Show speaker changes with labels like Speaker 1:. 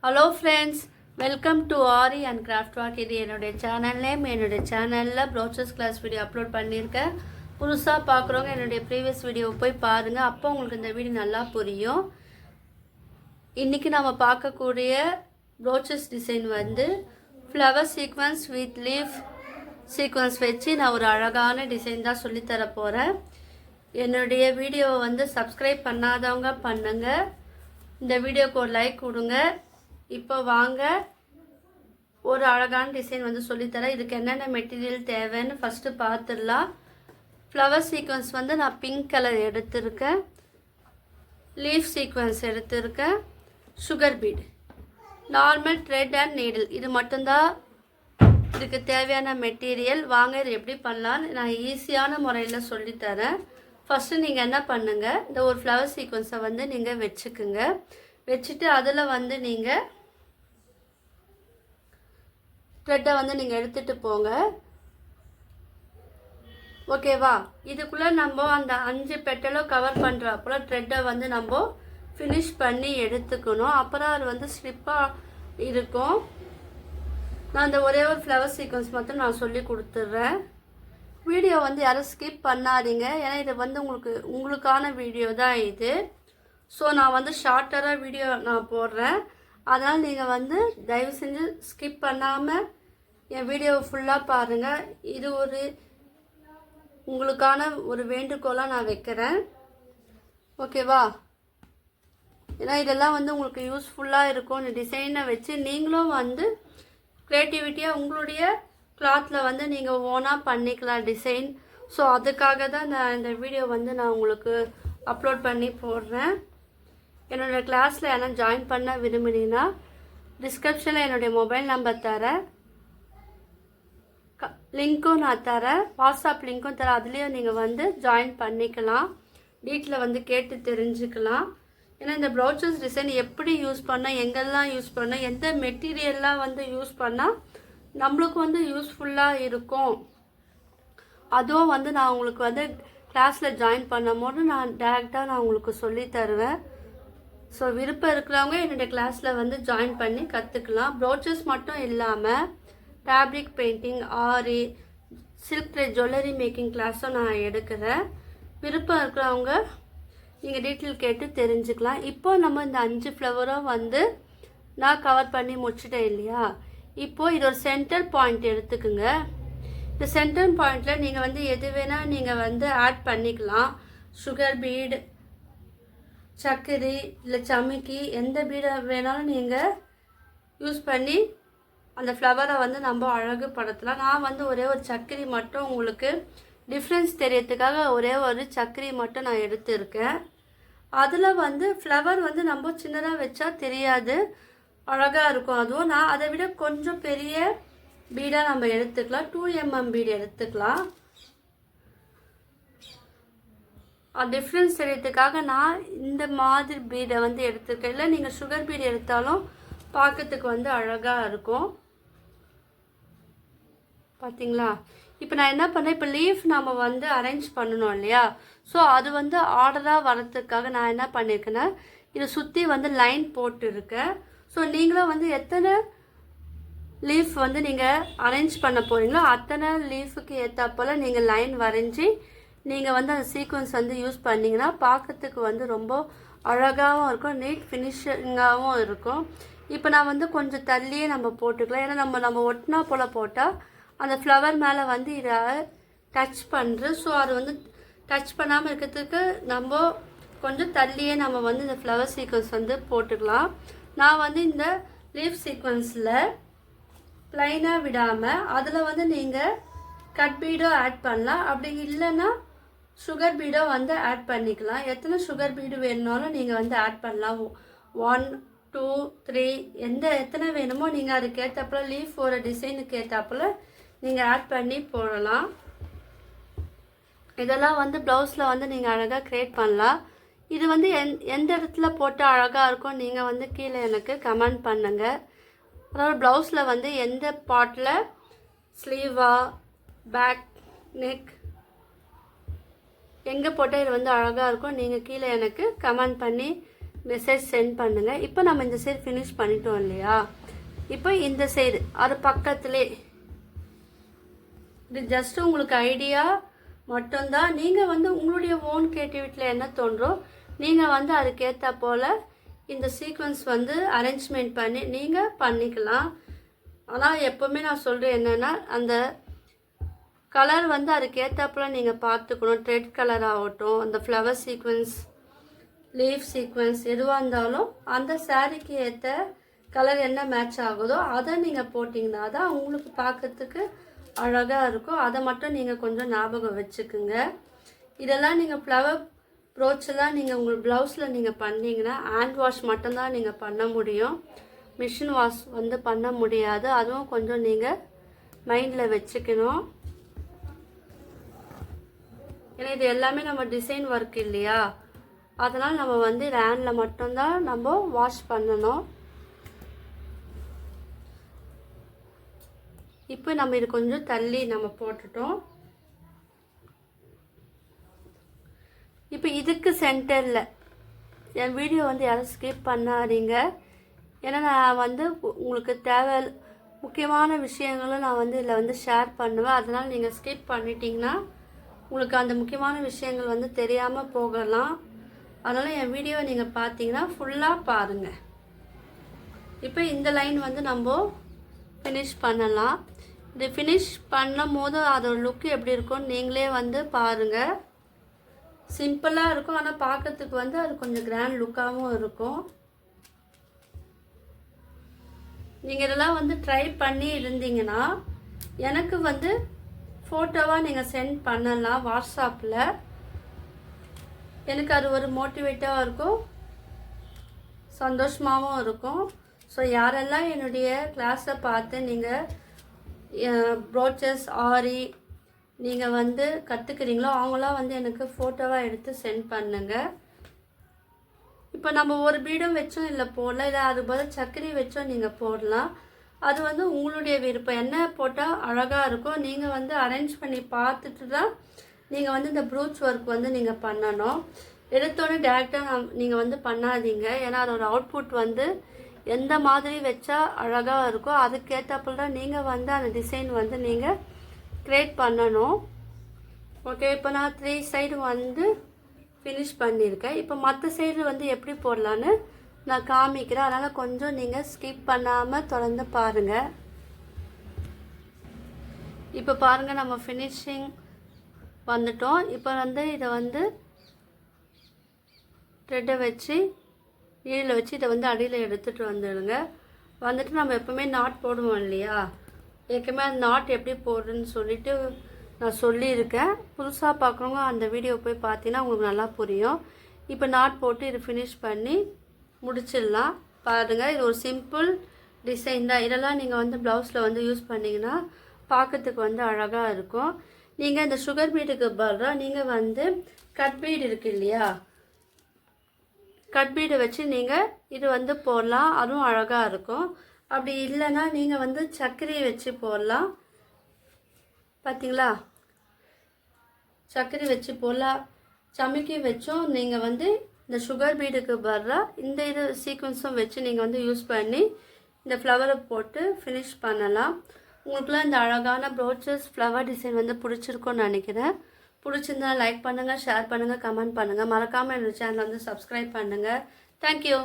Speaker 1: Hello friends, welcome to aari and craft work. இது என்னுடைய channel name. என்னுடைய சேனலில் ப்ரோச்சர்ஸ் கிளாஸ் வீடியோ அப்லோட் பண்ணியிருக்கேன். புதுசாக பார்க்குறவங்க என்னுடைய ப்ரீவியஸ் வீடியோவை போய் பாருங்கள். அப்போ உங்களுக்கு இந்த வீடியோ நல்லா புரியும். இன்றைக்கி நம்ம பார்க்கக்கூடிய ப்ரோச்சர்ஸ் டிசைன் வந்து flower sequence with leaf sequence வச்சு நான் ஒரு அழகான டிசைன் தான் சொல்லித்தர போகிறேன். என்னுடைய வீடியோவை வந்து சப்ஸ்கிரைப் பண்ணாதவங்க பண்ணுங்கள். இந்த வீடியோக்கு ஒரு லைக் கொடுங்க. இப்போ வாங்க ஒரு அழகான டிசைன் வந்து சொல்லித்தரேன். இதுக்கு என்னென்ன மெட்டீரியல் தேவைன்னு ஃபஸ்ட்டு பார்த்துடலாம். ஃப்ளவர் சீக்வன்ஸ் வந்து நான் பிங்க் கலர் எடுத்திருக்கேன். லீஃப் சீக்வன்ஸ் எடுத்திருக்கேன். Sugar beat, normal thread and needle, இது மட்டும்தான் இதுக்கு தேவையான மெட்டீரியல். வாங்க இது எப்படி பண்ணலான்னு நான் ஈஸியான முறையில் சொல்லித்தரேன். ஃபஸ்ட்டு நீங்கள் என்ன பண்ணுங்கள், இந்த ஒரு ஃப்ளவர் சீக்வன்ஸை வந்து நீங்கள் வச்சுக்குங்க. வச்சுட்டு அதில் வந்து நீங்கள் த்ரெட்டை வந்து நீங்கள் எடுத்துகிட்டு போங்க. ஓகேவா? இதுக்குள்ளே நம்ம அந்த 5 பெட்டலும் கவர் பண்ணுறப்போல த்ரெட்டை வந்து நம்ம ஃபினிஷ் பண்ணி எடுத்துக்கணும். அப்புறம் அது வந்து ஸ்லிப்பாக இருக்கும். நான் அந்த ஒரே ஒரு ஃப்ளவர் சீக்வன்ஸ் மட்டும் நான் சொல்லி கொடுத்துட்றேன். வீடியோ வந்து யாரும் ஸ்கிப் பண்ணாதீங்க, ஏன்னா இது வந்து உங்களுக்கான வீடியோ தான் இது. ஸோ நான் வந்து ஷார்ட்டராக வீடியோ நான் போடுறேன். அதனால் நீங்கள் வந்து தயவு செஞ்சு ஸ்கிப் பண்ணாமல் என் வீடியோவை ஃபுல்லாக பாருங்கள். இது உங்களுக்கான ஒரு வேண்டுகோளாக நான் வைக்கிறேன். ஓகேவா? ஏன்னா இதெல்லாம் வந்து உங்களுக்கு யூஸ்ஃபுல்லாக இருக்கும். இந்த டிசைனை வச்சு நீங்களும் வந்து க்ரியேட்டிவிட்டியாக உங்களுடைய கிளாத்தில் வந்து நீங்கள் ஓனாக பண்ணிக்கலாம் டிசைன். ஸோ அதுக்காக தான் நான் இந்த வீடியோ வந்து நான் உங்களுக்கு அப்லோட் பண்ணி போடுறேன். என்னோடய கிளாஸில் என்ன ஜாயின் பண்ண விரும்பினீங்கன்னா டிஸ்கிரிப்ஷனில் என்னுடைய மொபைல் நம்பர் தரேன், லிங்க்கும் நான் தரேன், வாட்ஸ்அப் லிங்க்கும் தரேன். அதுலேயும் நீங்கள் வந்து ஜாயின் பண்ணிக்கலாம். டீட்டெயிலில் வந்து கேட்டு தெரிஞ்சுக்கலாம். ஏன்னா இந்த ப்ரௌச்சர்ஸ் டிசைன் எப்படி யூஸ் பண்ணால், எங்கெல்லாம் யூஸ் பண்ணால், எந்த மெட்டீரியல்லாம் வந்து யூஸ் பண்ணால் நம்மளுக்கு வந்து யூஸ்ஃபுல்லாக இருக்கும், அதுவும் வந்து நான் உங்களுக்கு வந்து கிளாஸில் ஜாயின் பண்ணும் போது நான் டேரெக்டாக நான் உங்களுக்கு சொல்லி தருவேன். ஸோ விருப்பம் இருக்கிறவங்க என்னுடைய கிளாஸில் வந்து ஜாயின் பண்ணி கற்றுக்கலாம். ப்ரௌச்சர்ஸ் மட்டும் இல்லாமல் ஃபேப்ரிக் பெயிண்டிங், ஆரி, சில்க் த்ரெட் ஜுவல்லரி மேக்கிங் கிளாஸும் நான் எடுக்கிறேன். விருப்பம் இருக்கிறவங்க நீங்கள் டீட்டெயில் கேட்டு தெரிஞ்சுக்கலாம். இப்போ நம்ம இந்த 5 ஃப்ளவரும் வந்து நான் கவர் பண்ணி முடிச்சிட்டேன் இல்லையா? இப்போது இது ஒரு சென்டர் பாயிண்ட் எடுத்துக்குங்க. இந்த சென்டர் பாயிண்டில் நீங்கள் வந்து எது வேணால் நீங்கள் வந்து ஆட் பண்ணிக்கலாம். சுகர் பீடு, சக்கரி, இல்லை சமிக்கி, எந்த பீடை வேணாலும் நீங்கள் யூஸ் பண்ணி அந்த ஃப்ளவரை வந்து நம்ம அழகுபடுத்தலாம். நான் வந்து ஒரே ஒரு சக்கரி மட்டும் உங்களுக்கு டிஃப்ரென்ஸ் தெரியறதுக்காக ஒரே ஒரு சக்கரி மட்டும் நான் எடுத்துருக்கேன். அதில் வந்து ஃப்ளவர் வந்து நம்ம சின்னதாக வச்சா தெரியாது, அழகாக இருக்கும். அதுவும் நான் அதை விட கொஞ்சம் பெரிய பீடாக நம்ம எடுத்துக்கலாம். 2 mm பீடு எடுத்துக்கலாம். டிஃப்ரென்ஸ் தெரியறதுக்காக நான் இந்த மாதிரி பீடை வந்து எடுத்துருக்கேன். இல்லை நீங்கள் சுகர் பீடு எடுத்தாலும் பார்க்கறதுக்கு வந்து அழகாக இருக்கும். பார்த்தீங்களா? இப்போ நான் என்ன பண்ணேன், இப்போ லீஃப் நம்ம வந்து அரேஞ்ச் பண்ணணும் இல்லையா? ஸோ அது வந்து ஆர்டராக வரதுக்காக நான் என்ன பண்ணியிருக்கேன்னா இதை சுற்றி வந்து லைன் போட்டுருக்கேன். ஸோ நீங்களும் வந்து எத்தனை லீஃப் வந்து நீங்கள் அரேஞ்ச் பண்ண போகிறீங்களோ அத்தனை லீஃபுக்கு ஏற்றாப்போல் நீங்கள் லைன் வரைஞ்சி நீங்கள் வந்து அந்த சீக்வன்ஸ் வந்து யூஸ் பண்ணிங்கன்னா பார்க்கறதுக்கு வந்து ரொம்ப அழகாகவும் இருக்கும், நீட் ஃபினிஷிங்காகவும் இருக்கும். இப்போ நான் வந்து கொஞ்சம் தள்ளியே நம்ம போட்டுக்கலாம். ஏன்னா நம்ம ஒட்டினா போல் போட்டால் அந்த ஃப்ளவர் மேலே வந்து இதை டச் பண்ணுறது. ஸோ அது வந்து டச் பண்ணாமல் இருக்கிறதுக்கு நம்ம கொஞ்சம் தள்ளியே நம்ம வந்து இந்த ஃப்ளவர் சீக்வன்ஸ் வந்து போட்டுக்கலாம். நான் வந்து இந்த லீஃப் சீக்வன்ஸில் ப்ளைனாக விடாமல் அதில் வந்து நீங்கள் கட் பீடோ ஆட் பண்ணலாம். அப்படி இல்லைன்னா சுகர் பீடோ வந்து ஆட் பண்ணிக்கலாம். எத்தனை சுகர் பீடு வேணுனாலும் நீங்கள் வந்து ஆட் பண்ணலாம். 1, 2, 3 எத்தனை வேணுமோ நீங்கள் அதுக்கு ஏற்றாப்புல லீஃப் ஒரு டிசைனுக்கு ஏற்றாப்புல நீங்கள் ஆட் பண்ணி போடலாம். இதெல்லாம் வந்து ப்ளவுஸில் வந்து நீங்கள் அழகாக க்ரியேட் பண்ணலாம். இது வந்து எந்த இடத்துல போட்டு அழகாக இருக்கும் நீங்கள் வந்து கீழே எனக்கு கமெண்ட் பண்ணுங்கள். அதாவது ப்ளவுஸில் வந்து எந்த பார்ட்டில் ஸ்லீவா, பேக், நெக் எங்கே போட்டால் இது வந்து அழகாக இருக்கும் நீங்கள் கீழே எனக்கு கமெண்ட் பண்ணி மெசேஜ் சென்ட் பண்ணுங்கள். இப்போ நம்ம இந்த சைடு ஃபினிஷ் பண்ணிட்டோம் இல்லையா, இப்போ இந்த சைடு அது பக்கத்துலே இது ஜஸ்ட் உங்களுக்கு ஐடியா மட்டும்தான். நீங்கள் வந்து உங்களுடைய ஓன் கிரியேட்டிவிட்டியில் என்ன தோன்றோ நீங்கள் வந்து அதுக்கேற்ற போல் இந்த சீக்வன்ஸ் வந்து அரேஞ்ச்மெண்ட் பண்ணி நீங்கள் பண்ணிக்கலாம். ஆனால் எப்போவுமே நான் சொல்கிறேன் என்னென்னா, அந்த கலர் வந்து அதுக்கேற்றாப்புல நீங்கள் பார்த்துக்கணும். த்ரெட் கலர் ஆகட்டும், அந்த ஃப்ளவர் சீக்வன்ஸ், லீஃப் சீக்வன்ஸ் எதுவாக இருந்தாலும் அந்த சாரீக்கு ஏற்ற கலர் என்ன மேட்ச் ஆகுதோ அதை நீங்கள் போட்டிங்கன்னா தான் உங்களுக்கு பார்க்கறதுக்கு அழகாக இருக்கும். அதை மட்டும் நீங்கள் கொஞ்சம் ஞாபகம் வச்சுக்குங்க. இதெல்லாம் நீங்கள் ஃப்ளவர் ப்ரோச்செல்லாம் நீங்கள் உங்கள் ப்ளவுஸில் நீங்கள் பண்ணிங்கன்னா ஹேண்ட் வாஷ் மட்டும்தான் நீங்கள் பண்ண முடியும். மிஷின் வாஷ் வந்து பண்ண முடியாது. அதுவும் கொஞ்சம் நீங்கள் மைண்டில் வச்சுக்கணும். ஏன்னா இது எல்லாமே நம்ம டிசைன் ஒர்க் இல்லையா, அதனால் நம்ம வந்து ஹேண்டில் மட்டும்தான் நம்ம வாஷ் பண்ணணும். இப்போ நம்ம இது கொஞ்சம் தள்ளி நம்ம போட்டுட்டோம். இப்போ இதுக்கு சென்டரில் என் வீடியோ வந்து யாரும் ஸ்கிப் பண்ணாதீங்க. ஏன்னா நான் வந்து உங்களுக்கு தேவை முக்கியமான விஷயங்களும் நான் வந்து இதில் வந்து ஷேர் பண்ணுவேன். அதனால் நீங்கள் ஸ்கிப் பண்ணிட்டீங்கன்னா உங்களுக்கு அந்த முக்கியமான விஷயங்கள் வந்து தெரியாமல் போகலாம். அதனால் என் வீடியோவை நீங்கள் பார்த்தீங்கன்னா ஃபுல்லாக பாருங்கள். இப்போ இந்த லைன் வந்து நம்ம ஃபினிஷ் பண்ணலாம். இது ஃபினிஷ் பண்ணும் போது அதோட லுக்கு எப்படி இருக்கும்னு நீங்களே வந்து பாருங்கள். சிம்பிளாக இருக்கும், ஆனால் பார்க்கறதுக்கு வந்து அது கொஞ்சம் கிராண்ட் லுக்காகவும் இருக்கும். நீங்கள் இதெல்லாம் வந்து ட்ரை பண்ணி இருந்தீங்கன்னா எனக்கு வந்து ஃபோட்டோவாக நீங்கள் சென்ட் பண்ணலாம் வாட்ஸ்அப்பில். எனக்கு அது ஒரு மோட்டிவேட்டாகவும் இருக்கும், சந்தோஷமாகவும் இருக்கும். ஸோ யாரெல்லாம் என்னுடைய கிளாஸை பார்த்து நீங்கள் ப்ரோச்சஸ் ஆரி நீங்கள் வந்து கற்றுக்குறீங்களோ அவங்களாம் வந்து எனக்கு ஃபோட்டோவாக எடுத்து சென்ட் பண்ணுங்கள். இப்போ நம்ம ஒரு பீடம் வச்சோம் இல்லை போடலாம், இல்லை அது பதில் சர்க்கரை வச்சோம் நீங்கள் போடலாம். அது வந்து உங்களுடைய விருப்பம். என்ன போட்டால் அழகாக இருக்கும் நீங்கள் வந்து அரேஞ்ச் பண்ணி பார்த்துட்டு தான் நீங்கள் வந்து இந்த ப்ரூச் ஒர்க் வந்து நீங்கள் பண்ணணும். எடுத்தோடனே டேரெக்டாக நீங்கள் வந்து பண்ணாதீங்க. ஏன்னா அதோட அவுட்புட் வந்து எந்த மாதிரி வச்சா அழகாக இருக்கோ அதுக்கேற்றப்பல் தான் நீங்கள் வந்து அந்த டிசைன் வந்து நீங்கள் க்ரியேட் பண்ணணும். ஓகே, இப்போ நான் 3 சைடு வந்து ஃபினிஷ் பண்ணியிருக்கேன். இப்போ மற்ற சைடு வந்து எப்படி போடலான்னு நான் காமிக்கிறேன். அதனால் கொஞ்சம் நீங்கள் ஸ்கிப் பண்ணாமல் தொடர்ந்து பாருங்கள். இப்போ பாருங்கள், நம்ம ஃபினிஷிங் வந்துட்டோம். இப்போ வந்து இதை வந்து த்ரெட்டை வச்சு நீடில் வச்சு இதை வந்து அடியில் எடுத்துகிட்டு வந்துடுங்க. வந்துட்டு நம்ம எப்போவுமே நாட் போடுவோம் இல்லையா, ஏற்கனவே அந்த நாட் எப்படி போடுறதுன்னு சொல்லிட்டு நான் சொல்லியிருக்கேன். புதுசாக பார்க்குறவங்க அந்த வீடியோ போய் பார்த்தீங்கன்னா உங்களுக்கு நல்லா புரியும். இப்போ நாட் போட்டு இது ஃபினிஷ் பண்ணி முடிச்சிடலாம். பாருங்கள், இது ஒரு சிம்பிள் டிசைன் தான். இதெல்லாம் நீங்கள் வந்து ப்ளவுஸில் வந்து யூஸ் பண்ணிங்கன்னா பார்க்கறதுக்கு வந்து அழகாக இருக்கும். நீங்கள் இந்த சுகர் பீடுக்கு பதிலாக நீங்கள் வந்து கட் பீடு இருக்குது இல்லையா, கட் பீடை வச்சு நீங்கள் இது வந்து போடலாம், அதுவும் அழகாக இருக்கும். அப்படி இல்லைன்னா நீங்கள் வந்து சர்க்கரையை வச்சு போடலாம். பார்த்தீங்களா, சர்க்கரை வச்சு போடலாம், சமைக்கி வச்சும் நீங்கள் வந்து இந்த சுகர் பீடுக்கு பதிலாக இந்த இது சீக்வன்ஸும் வச்சு நீங்கள் வந்து யூஸ் பண்ணி இந்த ஃப்ளவரை போட்டு ஃபினிஷ் பண்ணலாம். உங்களுக்குலாம் இந்த அழகான ப்ரோச்சஸ் ஃப்ளவர் டிசைன் வந்து பிடிச்சிருக்கும்னு நினைக்கிறேன். பிடிச்சிருந்தா லைக் பண்ணுங்கள், ஷேர் பண்ணுங்கள், கமெண்ட் பண்ணுங்கள். மறக்காமல் என்னோட சேனலை வந்து சப்ஸ்கிரைப் பண்ணுங்கள். தேங்க்யூ.